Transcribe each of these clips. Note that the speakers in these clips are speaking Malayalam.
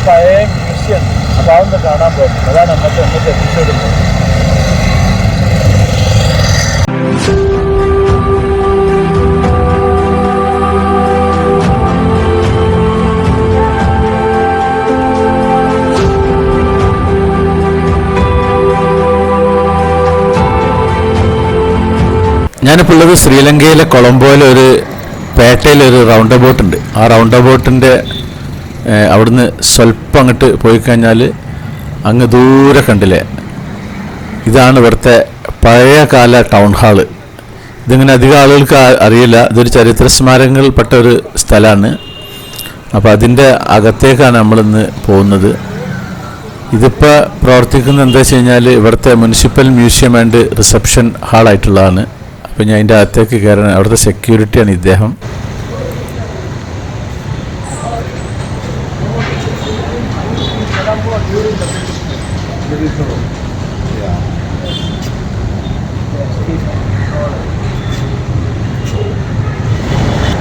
പഴയ മ്യൂസിയം ഉണ്ട്. അപ്പോൾ അതൊന്ന് കാണാൻ പോകും. അതാണ് നമുക്ക് എപ്പിസോഡ്. ഞാനിപ്പോൾ ഉള്ളത് ശ്രീലങ്കയിലെ കൊളംബോയിലെ ഒരു പേട്ടയിലൊരു റൗണ്ട് അബൌട്ട് ഉണ്ട്. ആ റൗണ്ട് അബൌട്ടിൻ്റെ അവിടുന്ന് സ്വല്പം അങ്ങോട്ട് പോയി കഴിഞ്ഞാൽ അങ്ങ് ദൂരെ കണ്ടില്ലേ, ഇതാണ് ഇവിടുത്തെ പഴയ കാല ടൗൺ ഹാള്. ഇതിങ്ങനെ അധികം ആളുകൾക്ക് അറിയില്ല. ഇതൊരു ചരിത്ര സ്മാരകങ്ങളിൽപ്പെട്ട ഒരു സ്ഥലമാണ്. അപ്പോൾ അതിൻ്റെ അകത്തേക്കാണ് നമ്മളിന്ന് പോകുന്നത്. ഇതിപ്പോൾ പ്രവർത്തിക്കുന്നത് എന്താ വെച്ച് കഴിഞ്ഞാൽ ഇവിടുത്തെ മുനിസിപ്പൽ മ്യൂസിയം ആൻഡ് റിസപ്ഷൻ ഹാളായിട്ടുള്ളതാണ്. അപ്പോൾ ഞാൻ അതിൻ്റെ അകത്തേക്ക് കയറാൻ, അവിടുത്തെ സെക്യൂരിറ്റിയാണ് ഇദ്ദേഹം.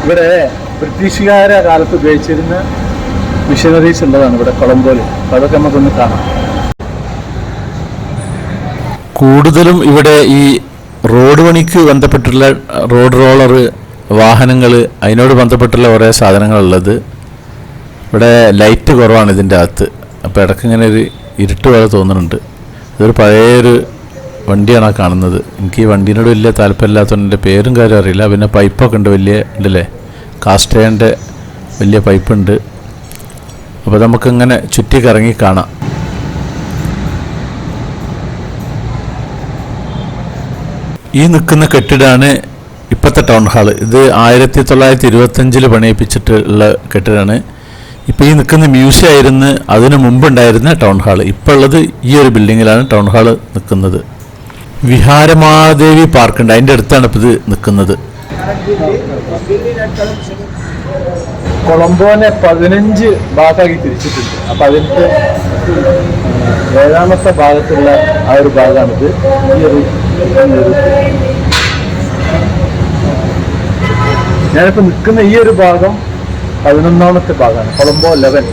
ഇവിടെ ബ്രിട്ടീഷുകാരെ കാലത്ത് ഉപയോഗിച്ചിരുന്ന മിഷനറീസ് ഉള്ളതാണ് ഇവിടെ കൊളംബോയിൽ. അപ്പോൾ അതൊക്കെ നമുക്കൊന്ന് കാണാം. കൂടുതലും ഇവിടെ ഈ റോഡ് പണിക്ക് ബന്ധപ്പെട്ടുള്ള റോഡ് റോളർ വാഹനങ്ങൾ, അതിനോട് ബന്ധപ്പെട്ടുള്ള കുറേ സാധനങ്ങളുള്ളത്. ഇവിടെ ലൈറ്റ് കുറവാണ് ഇതിൻ്റെ അകത്ത്. അപ്പോൾ ഇടയ്ക്ക് ഇങ്ങനെ ഒരു ഇരുട്ട് പോലെ തോന്നുന്നുണ്ട്. ഇതൊരു പഴയൊരു വണ്ടിയാണ് ആ കാണുന്നത്. എനിക്ക് ഈ വണ്ടീനോട് വലിയ താല്പര്യമില്ലാത്തതുകൊണ്ട് എൻ്റെ പേരും കാര്യം അറിയില്ല. പിന്നെ പൈപ്പൊക്കെ ഉണ്ട്, വലിയ ഉണ്ടല്ലേ, കാസ്റ്റേൻ്റെ വലിയ പൈപ്പുണ്ട്. അപ്പോൾ നമുക്കിങ്ങനെ ചുറ്റി കറങ്ങി കാണാം. ഈ നിൽക്കുന്ന കെട്ടിടമാണ് ഇപ്പോഴത്തെ ടൗൺ ഹാള്. ഇത് 1925 പണിയിപ്പിച്ചിട്ടുള്ള കെട്ടിടമാണ്. ഇപ്പോൾ ഈ നിൽക്കുന്ന മ്യൂസിയം ആയിരുന്നു അതിനു മുമ്പുണ്ടായിരുന്ന ടൗൺ ഹാള്. ഇപ്പോൾ ഉള്ളത് ഈ ഒരു ബിൽഡിങ്ങിലാണ് ടൗൺ ഹാള് നിൽക്കുന്നത്. വിഹാരമഹാദേവി പാർക്കുണ്ട്, അതിൻ്റെ അടുത്താണ് ഇപ്പോൾ ഇത് നിൽക്കുന്നത്. കൊളംബോനെ 15 ഭാഗമാക്കി തിരിച്ചിട്ടുണ്ട്. അപ്പോൾ അതിൻ്റെ 7ാമത്തെ ഭാഗത്തുള്ള ആ ഒരു ഭാഗമാണിത്. ഞാനിപ്പോൾ നിൽക്കുന്ന ഈ ഒരു ഭാഗം 11ാമത്തെ ഭാഗമാണ്, കൊളംബോ 11.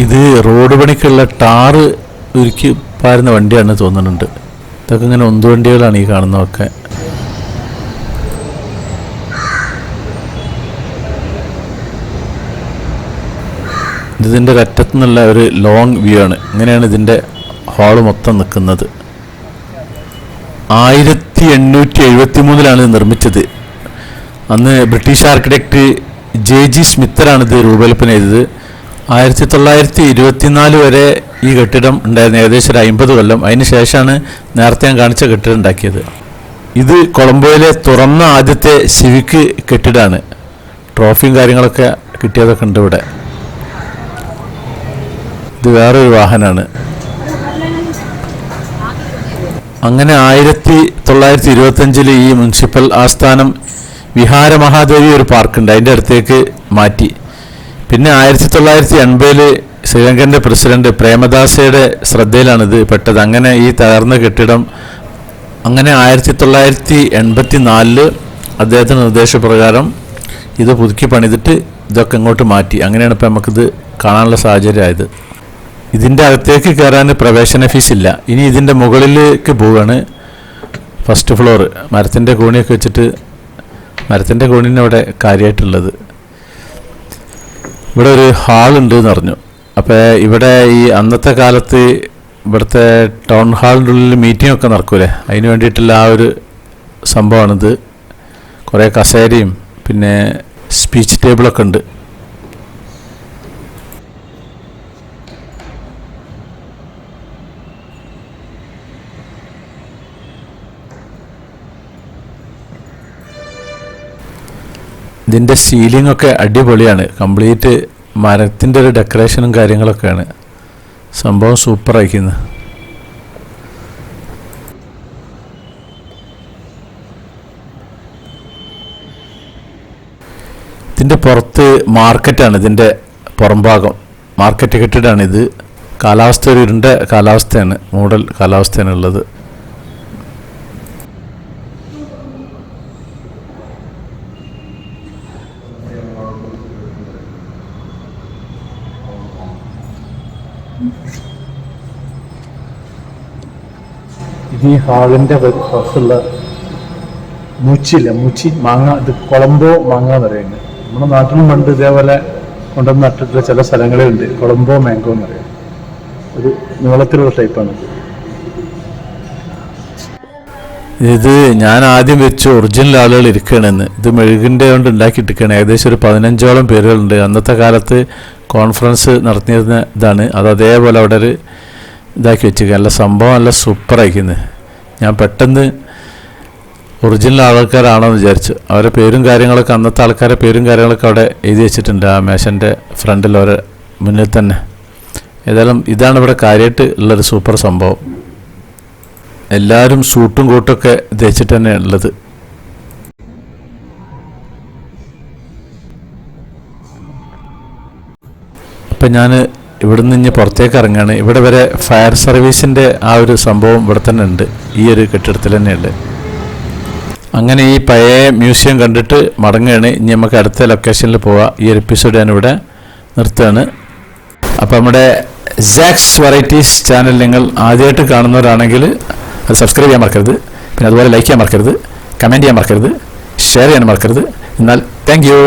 ഇത് റോഡ് പണിക്കുള്ള ടാറ് ഉരുക്കി പാരുന്ന വണ്ടിയാണ് തോന്നുന്നുണ്ട്. ഇതൊക്കെ ഇങ്ങനെ ഉന്തുവണ്ടികളാണ് ഈ കാണുന്നതൊക്കെ. ഇതിൻ്റെ ഒരറ്റത്തു നിന്നുള്ള ഒരു ലോങ് വ്യൂ ആണ്. ഇങ്ങനെയാണ് ഇതിൻ്റെ ഹാള് മൊത്തം നിൽക്കുന്നത്. 1873 നിർമ്മിച്ചത്. അന്ന് ബ്രിട്ടീഷ് ആർക്കിടെക്റ്റ് ജെ.ജി. സ്മിത്തറാണ് ഇത് രൂപകൽപ്പന ചെയ്തത്. 1924 വരെ ഈ കെട്ടിടം ഉണ്ടായിരുന്നു, ഏകദേശം ഒരു 50 കൊല്ലം. അതിന് ശേഷമാണ് നേരത്തെ ഞാൻ കാണിച്ച കെട്ടിടം ഉണ്ടാക്കിയത്. ഇത് കൊളംബോയിലെ തുറന്ന ആദ്യത്തെ സിവിക് കെട്ടിടമാണ്. ട്രോഫിയും കാര്യങ്ങളൊക്കെ കിട്ടിയതൊക്കെ ഉണ്ട് ഇവിടെ. ഇത് വേറൊരു വാഹനമാണ്. അങ്ങനെ 1925 ഈ മുനിസിപ്പൽ ആസ്ഥാനം വിഹാരമഹാദേവി ഒരു പാർക്കുണ്ട്, അതിൻ്റെ അടുത്തേക്ക് മാറ്റി. പിന്നെ 1980 ശ്രീലങ്കൻ്റെ പ്രസിഡന്റ് പ്രേമദാസയുടെ ശ്രദ്ധയിലാണിത് പെട്ടത്. അങ്ങനെ ഈ തകർന്ന കെട്ടിടം, അങ്ങനെ 1984 അദ്ദേഹത്തിൻ്റെ നിർദ്ദേശപ്രകാരം ഇത് പുതുക്കി പണിതിട്ട് ഇതൊക്കെ ഇങ്ങോട്ട് മാറ്റി. അങ്ങനെയാണ് ഇപ്പോൾ നമുക്കിത് കാണാനുള്ള സാഹചര്യമായത്. ഇതിൻ്റെ അകത്തേക്ക് കയറാൻ പ്രവേശന ഫീസ് ഇല്ല. ഇനി ഇതിൻ്റെ മുകളിലേക്ക് പോവുകയാണ്. ഫസ്റ്റ് ഫ്ലോർ മരത്തിൻ്റെ കോണിയൊക്കെ വെച്ചിട്ട്, മരത്തിൻ്റെ കോണിന് അവിടെ കാര്യമായിട്ടുള്ളത്. ഇവിടെ ഒരു ഹാളുണ്ട് എന്ന് പറഞ്ഞു. അപ്പോൾ ഇവിടെ ഈ അന്നത്തെ കാലത്ത് ഇവിടുത്തെ ടൗൺ ഹാളിൻ്റെ ഉള്ളിൽ മീറ്റിംഗ് ഒക്കെ നടക്കൂലേ, അതിന് വേണ്ടിയിട്ടുള്ള ആ ഒരു സംഭവമാണിത്. കുറേ കസേരയും പിന്നെ സ്പീച്ച് ടേബിളൊക്കെ ഉണ്ട്. ഇതിൻ്റെ സീലിംഗ് ഒക്കെ അടിപൊളിയാണ്. കംപ്ലീറ്റ് മരത്തിൻ്റെ ഒരു ഡെക്കറേഷനും കാര്യങ്ങളൊക്കെയാണ്. സംഭവം സൂപ്പറായിരിക്കുന്നത്. ഇതിൻ്റെ പുറത്ത് മാർക്കറ്റാണ്, ഇതിൻ്റെ പുറംഭാഗം മാർക്കറ്റ് കെട്ടിടാണിത്. കാലാവസ്ഥ ഒരു ഇരുണ്ട കാലാവസ്ഥയാണ്, മൂടൽ കാലാവസ്ഥയാണ് ഉള്ളത്. ഇത് ഈ ഹാളിൻ്റെ പുറത്തുള്ള മൂച്ചി മാങ്ങ, ഇത് കൊളംബോ മാങ്ങ എന്ന് പറയുന്നത്. നമ്മുടെ നാട്ടിലും പണ്ട് ഇതേപോലെ കൊണ്ടുവന്ന് നട്ടിട്ടുള്ള ചില സ്ഥലങ്ങളുണ്ട്. കൊളംബോ മാംഗോ എന്ന് പറയും. ഒരു നീളത്തിലുള്ള ടൈപ്പാണ്. ഇത് ഞാൻ ആദ്യം വെച്ച് ഒറിജിനൽ ആളുകൾ ഇരിക്കുകയാണെന്ന്. ഇത് മെഴുകിൻ്റെ കൊണ്ട് ഉണ്ടാക്കിയിട്ടിരിക്കുകയാണ്. ഏകദേശം ഒരു 15ഓളം പേരുകളുണ്ട്. അന്നത്തെ കാലത്ത് കോൺഫറൻസ് നടത്തിയിരുന്ന ഇതാണ്. അത് അതേപോലെ അവിടെ ഒരു ഇതാക്കി വെച്ചിരിക്കുക. നല്ല സംഭവം, നല്ല സൂപ്പറായിരിക്കുന്നത്. ഞാൻ പെട്ടെന്ന് ഒറിജിനൽ ആൾക്കാരാണോ എന്ന് വിചാരിച്ചു. അവരുടെ പേരും കാര്യങ്ങളൊക്കെ, അന്നത്തെ ആൾക്കാരുടെ പേരും കാര്യങ്ങളൊക്കെ അവിടെ എഴുതി വെച്ചിട്ടുണ്ട് ആ മേശൻ്റെ ഫ്രണ്ടിൽ, അവരെ മുന്നിൽ തന്നെ. ഏതായാലും ഇതാണ് ഇവിടെ കാര്യമായിട്ട് ഉള്ളൊരു സൂപ്പർ സംഭവം. എല്ലാവരും സൂട്ടും കോട്ടൊക്കെ ധരിച്ചിട്ട് തന്നെ ഉള്ളത്. അപ്പം ഞാൻ ഇവിടുന്ന് ഇനി പുറത്തേക്ക് ഇറങ്ങുകയാണ്. ഇവിടെ വരെ ഫയർ സർവീസിൻ്റെ ആ ഒരു സംഭവം ഇവിടെ തന്നെ ഉണ്ട്, ഈ ഒരു കെട്ടിടത്തിൽ തന്നെയുണ്ട്. അങ്ങനെ ഈ പഴയ മ്യൂസിയം കണ്ടിട്ട് മടങ്ങുകയാണ്. ഇനി നമുക്ക് അടുത്ത ലൊക്കേഷനിൽ പോവാം. ഈ ഒരു എപ്പിസോഡ് ഞാനിവിടെ നിർത്തുകയാണ്. അപ്പോൾ നമ്മുടെ സാക്സ് വെറൈറ്റീസ് ചാനൽ നിങ്ങൾ ആദ്യമായിട്ട് കാണുന്നവരാണെങ്കിൽ അത് സബ്സ്ക്രൈബ് ചെയ്യാൻ മറക്കരുത്. പിന്നെ അതുപോലെ ലൈക്ക് ചെയ്യാൻ മറക്കരുത്, കമൻറ്റ് ചെയ്യാൻ മറക്കരുത്, ഷെയർ ചെയ്യാൻ മറക്കരുത്. എന്നാൽ താങ്ക് യു.